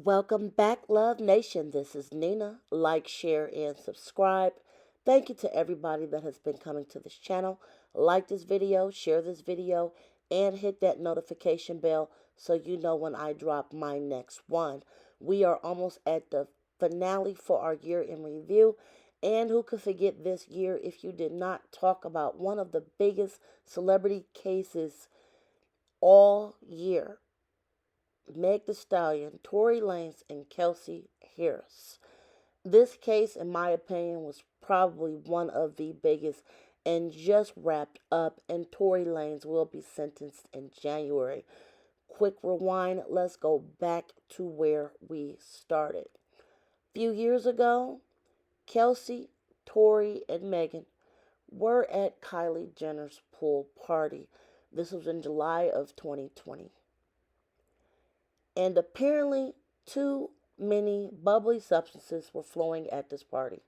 Welcome back, Love Nation. This is Nina. Like, share, and subscribe. Thank you to everybody that has been coming to this channel. Like this video, share this video, and hit that notification bell so you know when I drop my next one. We are almost at the finale for our year in review. And who could forget this year if you did not talk about one of the biggest celebrity cases all year? Meg the Stallion, Tory Lanez, and Kelsey Harris. This case, in my opinion, was probably one of the biggest and just wrapped up, and Tory Lanez will be sentenced in January. Quick rewind, let's go back to where we started. A few years ago, Kelsey, Tory, and Megan were at Kylie Jenner's pool party. This was in July of 2020. And apparently, too many bubbly substances were flowing at this party.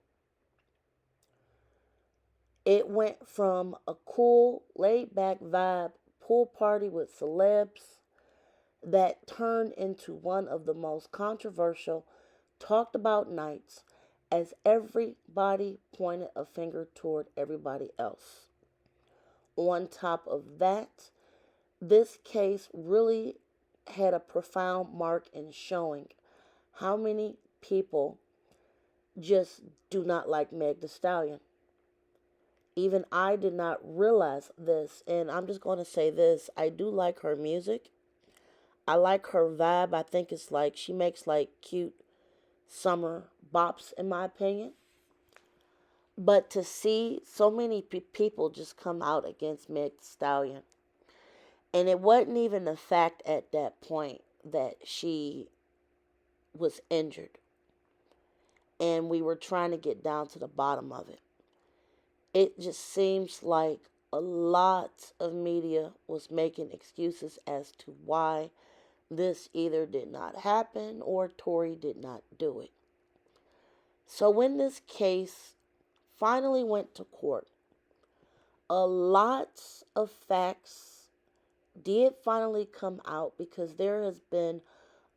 It went from a cool, laid back vibe pool party with celebs that turned into one of the most controversial, talked about nights as everybody pointed a finger toward everybody else. On top of that, this case really had a profound mark in showing how many people just do not like Meg the Stallion. Even I did not realize this, and I'm just going to say this. I do like her music. I like her vibe. I think it's like she makes like cute summer bops, in my opinion. But to see so many people just come out against Meg the Stallion, and it wasn't even the fact at that point that she was injured, and we were trying to get down to the bottom of it. It just seems like a lot of media was making excuses as to why this either did not happen or Tory did not do it. So when this case finally went to court, a lot of facts did finally come out because there has been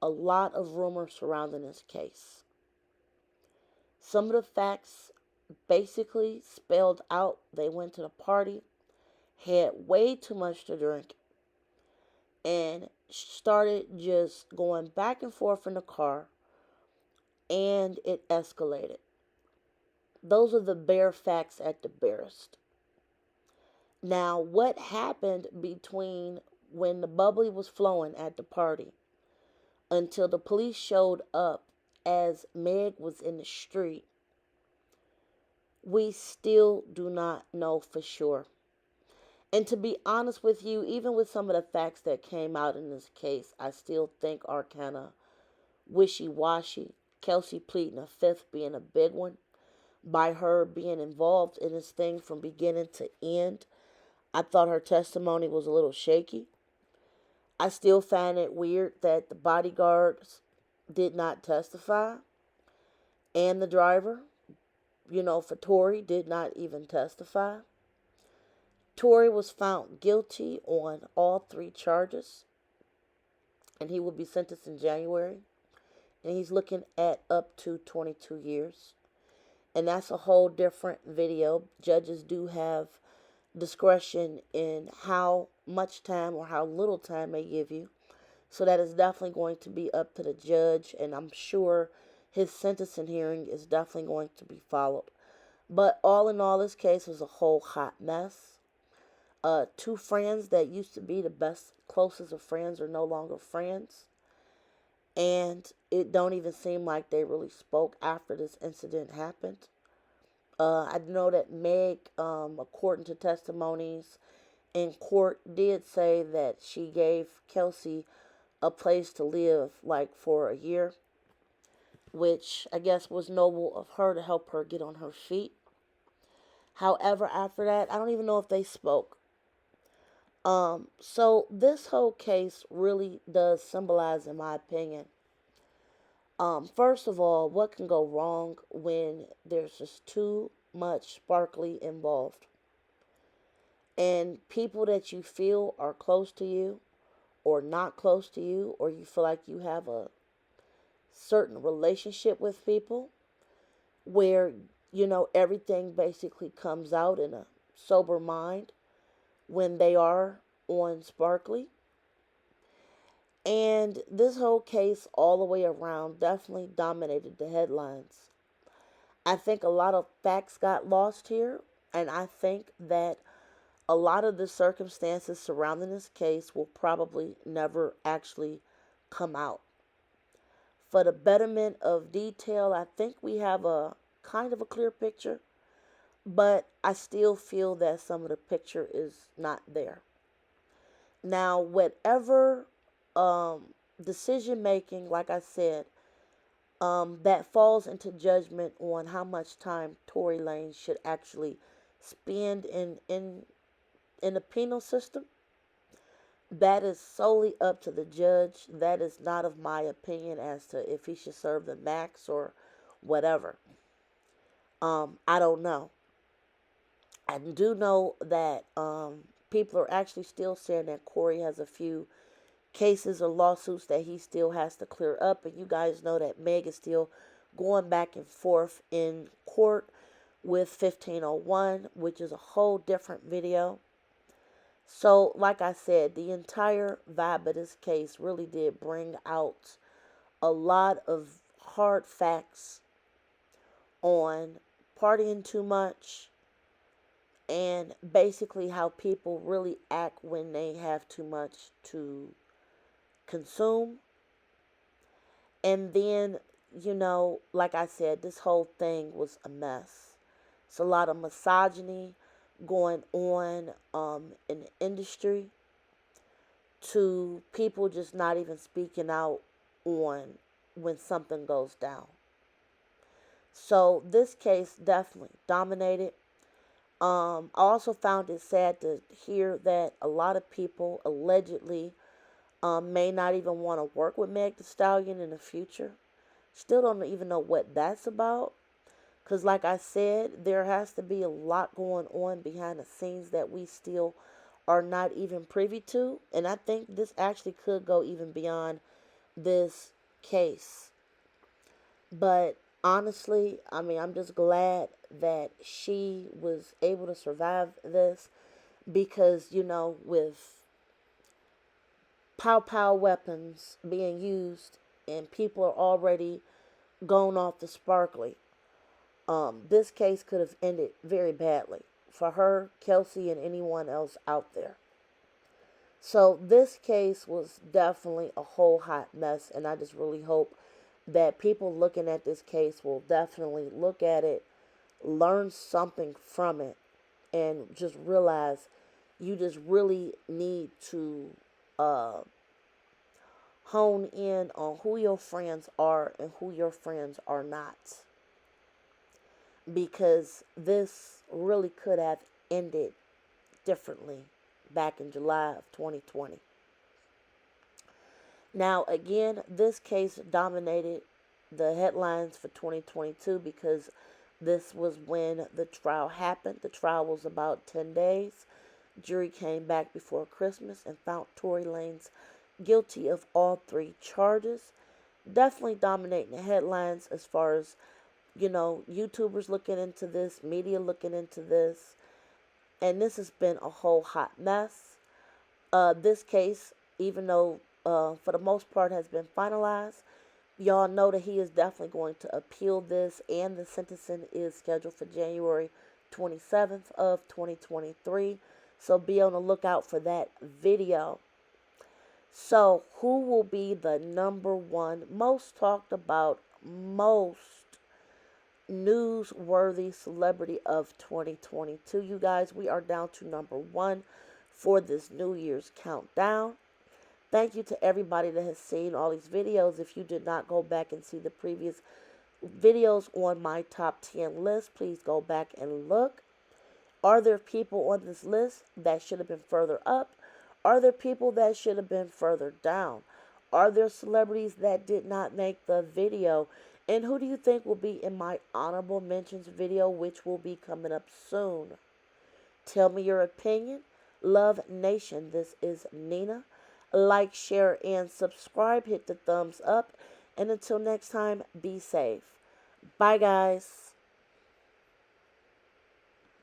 a lot of rumors surrounding this case. Some of the facts basically spelled out they went to the party, had way too much to drink, and started just going back and forth in the car, and it escalated. Those are the bare facts at the barest. Now, what happened between when the bubbly was flowing at the party until the police showed up as Meg was in the street, we still do not know for sure. And to be honest with you, even with some of the facts that came out in this case, I still think are kind of wishy-washy. Kelsey pleading a fifth being a big one, by her being involved in this thing from beginning to end. I thought her testimony was a little shaky. I still find it weird that the bodyguards did not testify, and the driver, for Tory, did not even testify. Tory was found guilty on all three charges, and he will be sentenced in January, and he's looking at up to 22 years. And that's a whole different video. Judges do have discretion in how much time or how little time they give you. So that is definitely going to be up to the judge, and I'm sure his sentencing hearing is definitely going to be followed. But all in all, this case was a whole hot mess. Two friends that used to be the best, closest of friends are no longer friends. And it don't even seem like they really spoke after this incident happened. I know that Meg, according to testimonies in court, did say that she gave Kelsey a place to live like for a year, which I guess was noble of her to help her get on her feet. However, after that, I don't even know if they spoke. So this whole case really does symbolize, in my opinion, first of all, what can go wrong when there's just too much sparkly involved? And people that you feel are close to you, or not close to you, or you feel like you have a certain relationship with people where, everything basically comes out in a sober mind when they are on Sparkly. And this whole case, all the way around, definitely dominated the headlines. I think a lot of facts got lost here, and I think that a lot of the circumstances surrounding this case will probably never actually come out. For the betterment of detail, I think we have a kind of a clear picture, but I still feel that some of the picture is not there. Now, whatever decision making, like I said, that falls into judgment on how much time Tory Lanez should actually spend in the penal system. That is solely up to the judge. That is not of my opinion as to if he should serve the max or whatever. I don't know. I do know that people are actually still saying that Corey has a few cases or lawsuits that he still has to clear up. And you guys know that Meg is still going back and forth in court with 1501, which is a whole different video. So, like I said, the entire vibe of this case really did bring out a lot of hard facts on partying too much and basically how people really act when they have too much to consume. And then, like I said, this whole thing was a mess. It's a lot of misogyny going on in the industry, to people just not even speaking out on when something goes down. So this case definitely dominated. I also found it sad to hear that a lot of people allegedly may not even want to work with Meg Thee Stallion in the future. Still don't even know what that's about. Because like I said, there has to be a lot going on behind the scenes that we still are not even privy to. And I think this actually could go even beyond this case. But honestly, I'm just glad that she was able to survive this, because, with pow pow weapons being used and people are already gone off the Sparkly, this case could have ended very badly for her, Kelsey, and anyone else out there. So this case was definitely a whole hot mess, and I just really hope that people looking at this case will definitely look at it, learn something from it, and just realize you just really need to hone in on who your friends are and who your friends are not. Because this really could have ended differently back in July of 2020. Now, again, this case dominated the headlines for 2022 because this was when the trial happened. The trial was about 10 days. Jury came back before Christmas and found Tory Lanez guilty of all 3 charges. Definitely dominating the headlines as far as, YouTubers looking into this, media looking into this. And this has been a whole hot mess. This case, even though for the most part has been finalized, y'all know that he is definitely going to appeal this, and the sentencing is scheduled for January 27th of 2023. So be on the lookout for that video. So who will be the number one most talked about, most newsworthy celebrity of 2022? You guys, we are down to number 1 for this New Year's countdown. Thank you to everybody that has seen all these videos. If you did not go back and see the previous videos on my top 10 list, please go back and look. Are there people on this list that should have been further up? Are there people that should have been further down? Are there celebrities that did not make the video? And who do you think will be in my honorable mentions video, which will be coming up soon? Tell me your opinion. Love Nation, this is Nina. Like, share, and subscribe. Hit the thumbs up. And until next time, be safe. Bye, guys.